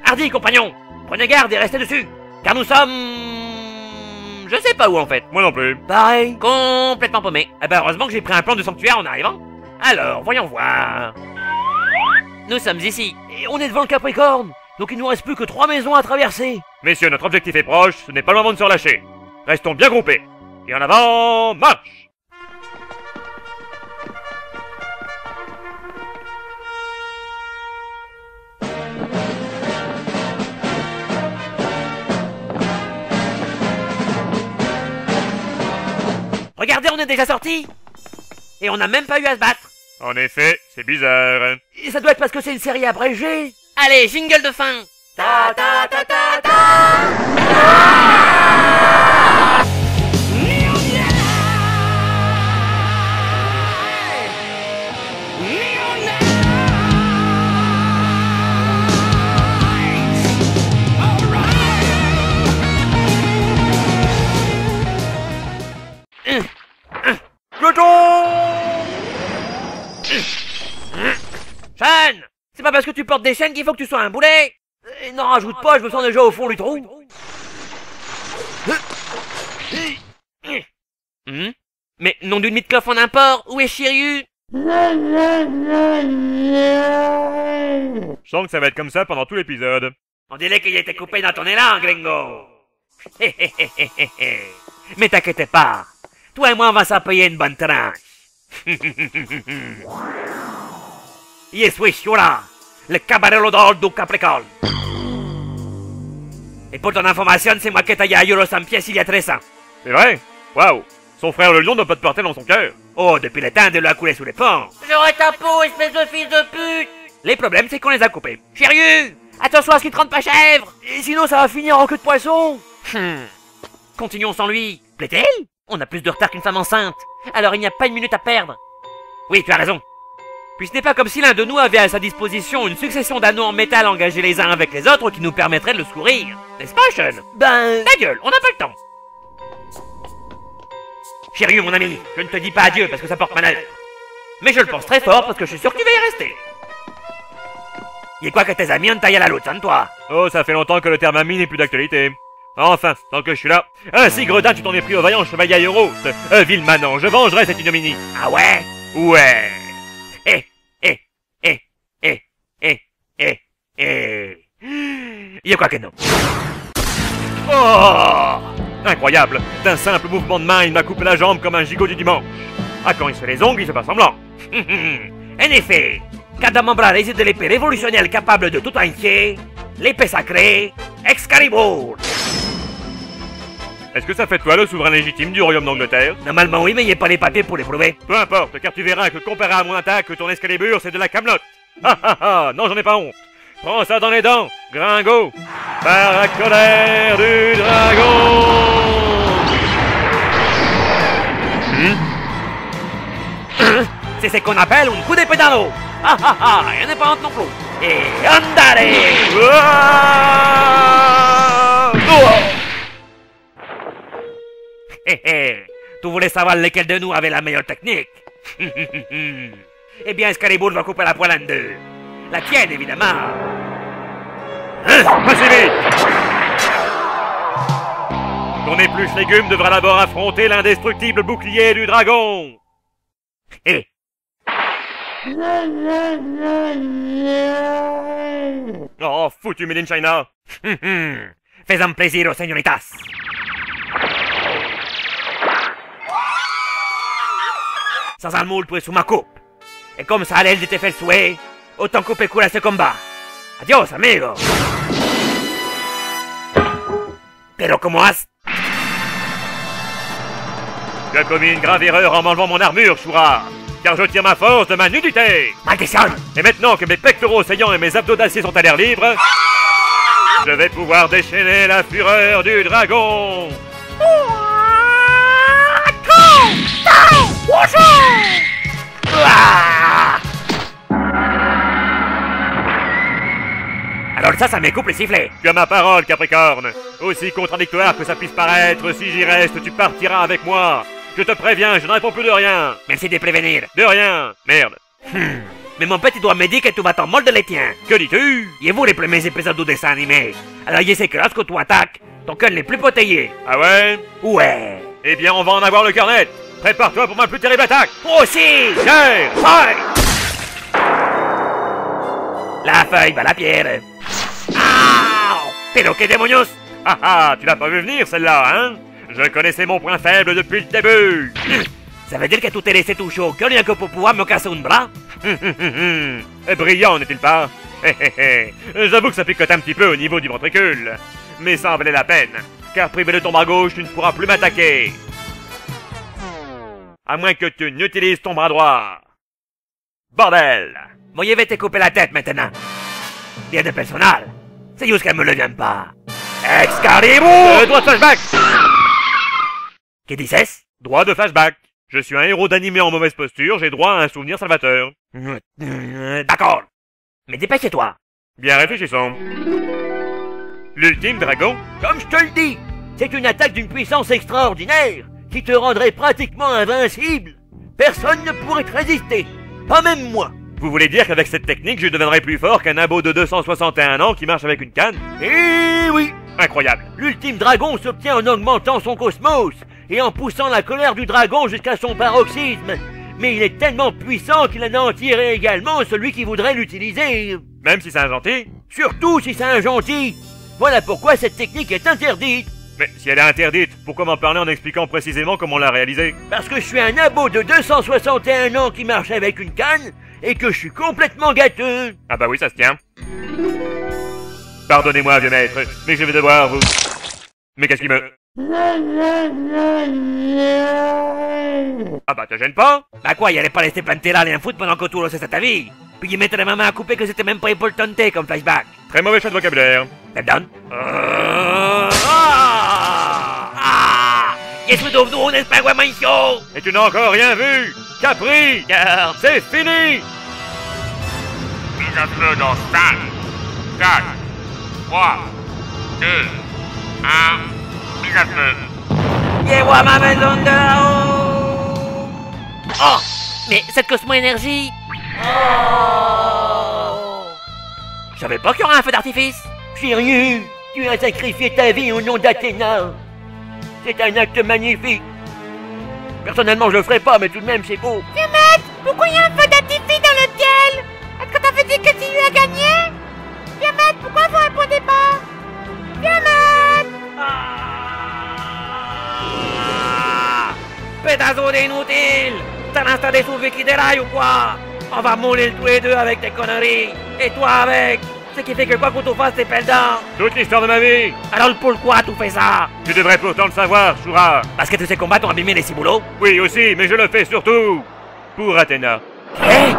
Hardy, compagnon, prenez garde et restez dessus, car nous sommes... Je sais pas où en fait. Moi non plus. Pareil, complètement paumé. Eh ben heureusement que j'ai pris un plan de sanctuaire en arrivant. Alors, voyons voir. Nous sommes ici, et on est devant le Capricorne, donc il nous reste plus que 3 maisons à traverser. Messieurs, notre objectif est proche, ce n'est pas le moment de se relâcher. Restons bien groupés. Et en avant, marche! Regardez, on est déjà sortis. Et on n'a même pas eu à se battre. En effet, c'est bizarre. Et ça doit être parce que c'est une série abrégée. Allez, jingle de fin. Ta ta ta ta ta. Sean, c'est pas parce que tu portes des chaînes qu'il faut que tu sois un boulet. Et n'en rajoute pas, je me sens déjà au fond du trou. Mais nom d'une mythe en import, où est Shiryu? Je sens que ça va être comme ça pendant tout l'épisode. On dirait qu'il était coupé dans ton élan, gringo. Mais t'inquiète pas, toi et moi on va s'en payer une bonne tranche. Yes, oui, là, le caballero d'or du Capricorne. Et pour ton information, c'est moi qui ai taillé à Euro 100 pièces il y a 13 ans. C'est vrai? Waouh! Son frère le lion doit pas te porter dans son cœur. Oh, depuis le temps de l'eau coulé sous les ponts. J'aurais ta peau, espèce de fils de pute. Les problèmes, c'est qu'on les a coupés. Shiryu, attention à ce qu'il te rende pas chèvre. Et sinon, ça va finir en queue de poisson. Continuons sans lui. Plaît-elle? On a plus de retard qu'une femme enceinte. Alors il n'y a pas une minute à perdre. Oui, tu as raison. Puis ce n'est pas comme si l'un de nous avait à sa disposition une succession d'anneaux en métal engagés les uns avec les autres qui nous permettraient de le secourir. N'est-ce pas, Sean? Ben... Ta gueule, on n'a pas le temps. Shiryu, mon ami, je ne te dis pas adieu parce que ça porte malheur. Mais je le pense très fort parce que je suis sûr que tu vas y rester. Il est quoi que tes amis ont taillé à la loutre, toi? Oh, ça fait longtemps que le terme ami n'est plus d'actualité. Enfin, tant que je suis là. Ainsi, gredin, tu t'en es pris au vaillant chevalier Aéros. Vil manant, je vengerai cette ignominie. Ah ouais? Ouais. Il y a quoi que non? Oh! Incroyable! D'un simple mouvement de main, il m'a coupé la jambe comme un gigot du dimanche. Ah, quand il se fait les ongles, il fait pas semblant. En effet, Kadamambra réside de l'épée révolutionnelle capable de tout entier, l'épée sacrée, Excalibur. Est-ce que ça fait de toi le souverain légitime du royaume d'Angleterre? Normalement oui, mais il n'y a pas les papiers pour les prouver. Peu importe, car tu verras que comparé à mon attaque, ton Excalibur, c'est de la camelote. Ah ah ah, non, j'en ai pas honte. Prends ça dans les dents, gringo. Par la colère du dragon. C'est ce qu'on appelle un coup d'épée dans l'eau. Ah ah ah, il n'y en a pas honte non plus. Et andare! Tu voulais savoir lequel de nous avait la meilleure technique? Eh bien, Excalibur va couper la poêle en deux. La tienne, évidemment. Pas si vite! Ton épluche légume devra d'abord affronter l'indestructible bouclier du dragon. Oh, foutu Made in China. Fais-en plaisir aux señoritas. Sans un moule, pues uma coupe. Et comme ça, l'aile de te fait le souhait, autant couper cool à ce combat. Adios, amigo. Pero como has... Tu as commis une grave erreur en m'enlevant mon armure, Shura, car je tire ma force de ma nudité. Maldition! Et maintenant que mes pectoraux saillants et mes abdos d'acier sont à l'air libre, je vais pouvoir déchaîner la fureur du dragon. Alors ça me coupe les sifflets. Tu as ma parole, Capricorne. Aussi contradictoire que ça puisse paraître, si j'y reste, tu partiras avec moi. Je te préviens, je ne réponds plus de rien. Merci de prévenir. De rien. Merde. Mais mon petit doigt me dit que tu vas t'en mordre les tiens. Que dis-tu? Et vous les premiers épisodes du dessin animé. Alors je sais que lorsque tu attaques, ton cœur n'est plus potayé. Ah ouais? Ouais. Eh bien, on va en avoir le cœur net. Prépare-toi pour ma plus terrible attaque. Toi aussi! Pierre! Feuille! La feuille va la pierre. Ah! Pero que demonios! Ah ah, tu l'as pas vu venir celle-là, hein? Je connaissais mon point faible depuis le début. Ça veut dire que tu t'es laissé toucher au cœur rien que pour pouvoir me casser un bras? Brillant, n'est-il pas? J'avoue que ça picote un petit peu au niveau du ventricule. Mais ça en valait la peine, car privé de ton bras gauche, tu ne pourras plus m'attaquer. À moins que tu n'utilises ton bras droit. Bordel! Moi, je vais te couper la tête maintenant. Rien de personnel. C'est juste qu'elle me le vient pas. Excalibur! Droit de flashback! Que dices? Droit de flashback. Je suis un héros d'animé en mauvaise posture, j'ai droit à un souvenir salvateur. D'accord. Mais dépêche-toi. Bien réfléchissons. L'ultime dragon? Comme je te le dis, c'est une attaque d'une puissance extraordinaire qui te rendrait pratiquement invincible. Personne ne pourrait te résister. Pas même moi. Vous voulez dire qu'avec cette technique, je deviendrai plus fort qu'un abo de 261 ans qui marche avec une canne? Eh oui! Incroyable! L'ultime dragon s'obtient en augmentant son cosmos et en poussant la colère du dragon jusqu'à son paroxysme. Mais il est tellement puissant qu'il anéantirait également celui qui voudrait l'utiliser. Même si c'est un gentil? Surtout si c'est un gentil. Voilà pourquoi cette technique est interdite. Mais si elle est interdite, pourquoi m'en parler en expliquant précisément comment la réaliser? Parce que je suis un abo de 261 ans qui marche avec une canne et que je suis complètement gâteux. Ah bah oui, ça se tient. Pardonnez-moi, vieux maître, mais je vais devoir vous... Mais qu'est-ce qui me... Ah bah te gêne pas? Bah quoi, il allait pas laisser planter là et un foot pendant que tout le sait ta vie. Puis il mettait ma main à couper que c'était même pas importante comme flashback. Très mauvais choix de vocabulaire. Ça me donne? Je suis devenu un espaguamancio. Et tu n'as encore rien vu? Capri! Garde. C'est fini! Mise à feu dans 5, 4, 3, 2, 1, mise à feu. Et vois ma maison de là-haut. Oh! Mais cette Cosmo-énergie. Oh! Je savais pas qu'il y aurait un feu d'artifice. Sérieux, tu as sacrifié ta vie au nom d'Athéna. C'est un acte magnifique. Personnellement, je le ferai pas, mais tout de même, c'est beau. Vieux maître, pourquoi il y a un feu d'artifice dans le ciel? Est-ce que t'avais dit que tu lui as gagné? Vieux maître, pourquoi vous répondez pas? Vieux maître! Pédazo d'inutile! T'as l'instinct des sous qui déraille ou quoi? On va mourir tous les deux avec tes conneries. Et toi avec. Ce qui fait que quoi qu'on te fasse, t'es perdant. Toute l'histoire de ma vie! Alors pourquoi tu fais ça? Tu devrais pourtant le savoir, Shura! Parce que tous ces combats t'ont abîmé les ciboulots? Oui, aussi, mais je le fais surtout pour Athéna. Eh?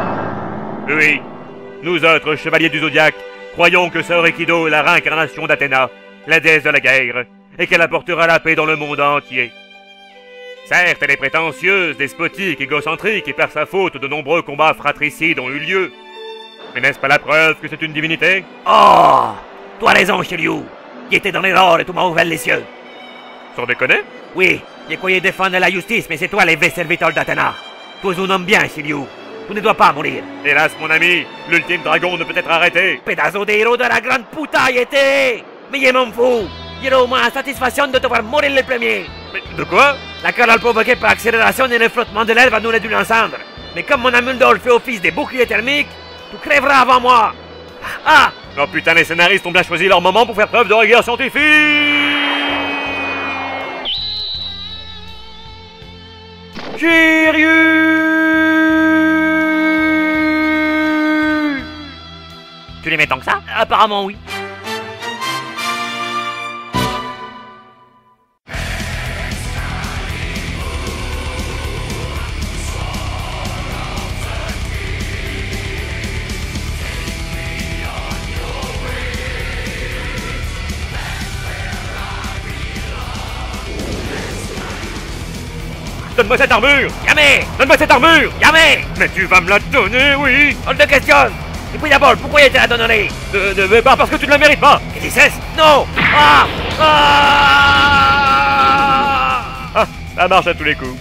Oui, nous autres chevaliers du Zodiaque croyons que Sœur Aikido est la réincarnation d'Athéna, la déesse de la guerre, et qu'elle apportera la paix dans le monde entier. Certes, elle est prétentieuse, despotique, égocentrique, et par sa faute, de nombreux combats fratricides ont eu lieu. Mais n'est-ce pas la preuve que c'est une divinité? Oh! Tu as raison, Shiryu. Qui était dans l'erreur et tu m'as ouvert les yeux. Sans déconner? Oui, j'ai croyais défendre la justice, mais c'est toi le vrai serviteur d'Athéna. Tu es un homme bien, Shiryu. Tu ne dois pas mourir. Hélas, mon ami, l'ultime dragon ne peut être arrêté. Pedazo de héros de la grande putaille était. Mais je m'en fous. J'aurai au moins la satisfaction de te voir mourir le premier. Mais de quoi? La chaleur provoquée par accélération et le flottement de l'air va nous réduire ensemble. Mais comme mon amuldol fait office des boucliers thermiques, tu crèveras avant moi. Ah! Oh putain, les scénaristes ont bien choisi leur moment pour faire preuve de rigueur scientifique. Shiryu! Tu les mets tant que ça? Apparemment oui. Donne-moi cette armure! Jamais! Donne-moi cette armure! Jamais! Mais tu vas me la donner, oui! On te questionne! Et puis d'abord, pourquoi il était à donner? Bah parce que tu ne la mérites pas! Et tu cesses? Non! Ah! Ah! Ah, ça marche à tous les coups.